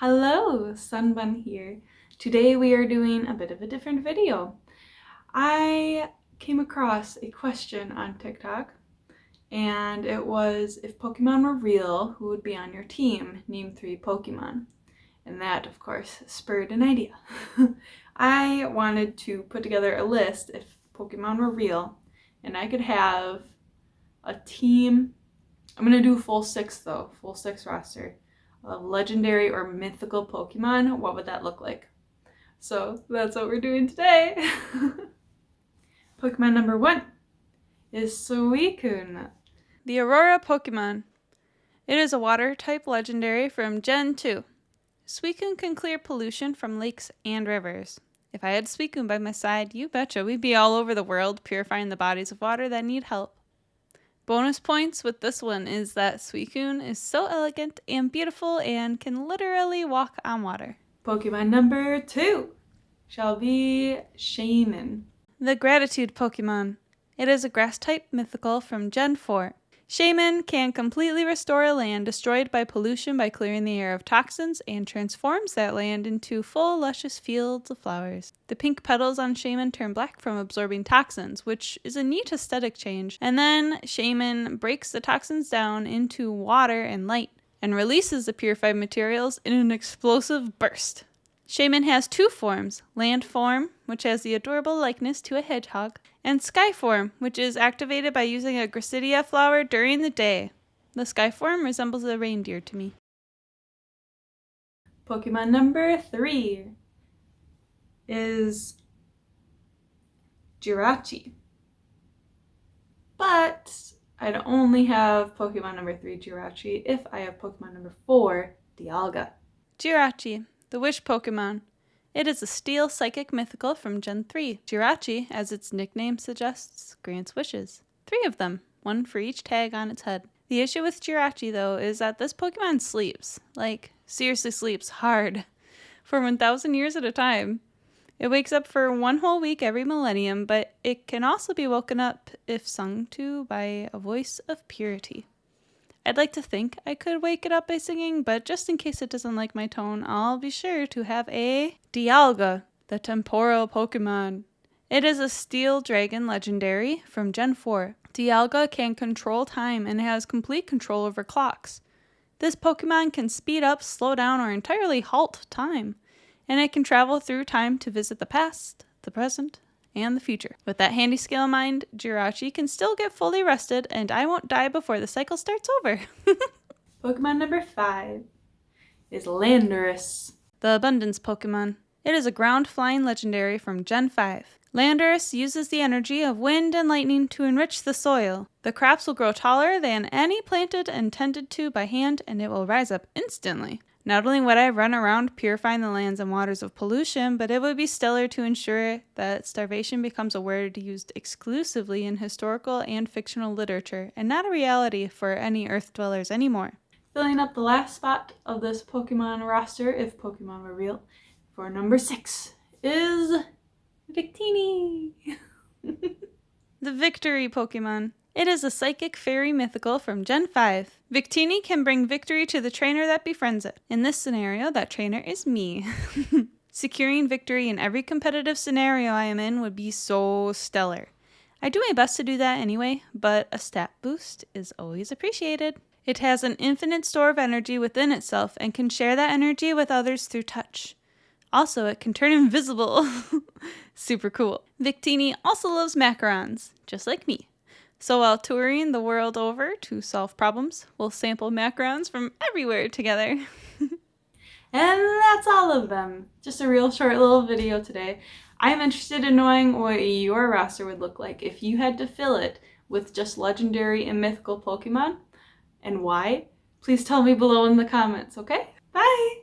Hello, SunnBunn here. Today we are doing a bit of a different video. I came across a question on TikTok, and it was, if Pokemon were real, who would be on your team? Name 3 Pokemon. And that, of course, spurred an idea. I wanted to put together a list if Pokemon were real, and I could have a team. I'm going to do full 6 though, full 6 roster of legendary or mythical Pokemon. What would that look like? So that's what we're doing today. Pokemon number 1 is Suicune, the Aurora Pokemon. It is a water-type legendary from Gen 2. Suicune can clear pollution from lakes and rivers. If I had Suicune by my side, you betcha we'd be all over the world purifying the bodies of water that need help. Bonus points with this one is that Suicune is so elegant and beautiful and can literally walk on water. Pokemon number 2 shall be Shaman, the Gratitude Pokemon. It is a grass-type mythical from Gen 4. Shaman can completely restore a land destroyed by pollution by clearing the air of toxins and transforms that land into full, luscious fields of flowers. The pink petals on Shaman turn black from absorbing toxins, which is a neat aesthetic change, and then Shaman breaks the toxins down into water and light, and releases the purified materials in an explosive burst. Shaman has 2 forms, land form, which has the adorable likeness to a hedgehog, and sky form, which is activated by using a Gracidia flower during the day. The sky form resembles a reindeer to me. Pokemon number 3 is Jirachi. But I'd only have Pokemon number 3 Jirachi if I have Pokemon number 4 Dialga. Jirachi, the Wish Pokemon. It is a steel psychic mythical from Gen 3. Jirachi, as its nickname suggests, grants wishes. 3 of them, 1 for each tag on its head. The issue with Jirachi, though, is that this Pokemon sleeps. Like, seriously sleeps hard. For 1,000 years at a time. It wakes up for 1 whole week every millennium, but it can also be woken up if sung to by a voice of purity. I'd like to think I could wake it up by singing, but just in case it doesn't like my tone, I'll be sure to have a Dialga, the temporal Pokemon. It is a steel dragon legendary from Gen 4. Dialga can control time and has complete control over clocks. This Pokemon can speed up, slow down, or entirely halt time, and it can travel through time to visit the past, the present, and the future. With that handy skill in mind, Jirachi can still get fully rested, and I won't die before the cycle starts over. Pokemon number 5 is Landorus, the Abundance Pokemon. It is a ground-flying legendary from Gen 5. Landorus uses the energy of wind and lightning to enrich the soil. The crops will grow taller than any planted and tended to by hand, and it will rise up instantly. Not only would I run around purifying the lands and waters of pollution, but it would be stellar to ensure that starvation becomes a word used exclusively in historical and fictional literature, and not a reality for any Earth dwellers anymore. Filling up the last spot of this Pokemon roster, if Pokemon were real, for number 6 is Victini, the Victory Pokemon. It is a psychic fairy mythical from Gen 5. Victini can bring victory to the trainer that befriends it. In this scenario, that trainer is me. Securing victory in every competitive scenario I am in would be so stellar. I do my best to do that anyway, but a stat boost is always appreciated. It has an infinite store of energy within itself and can share that energy with others through touch. Also, it can turn invisible. Super cool. Victini also loves macarons, just like me. So while touring the world over to solve problems, we'll sample macarons from everywhere together. And that's all of them. Just a real short little video today. I'm interested in knowing what your roster would look like if you had to fill it with just legendary and mythical Pokemon, and why. Please tell me below in the comments, okay? Bye!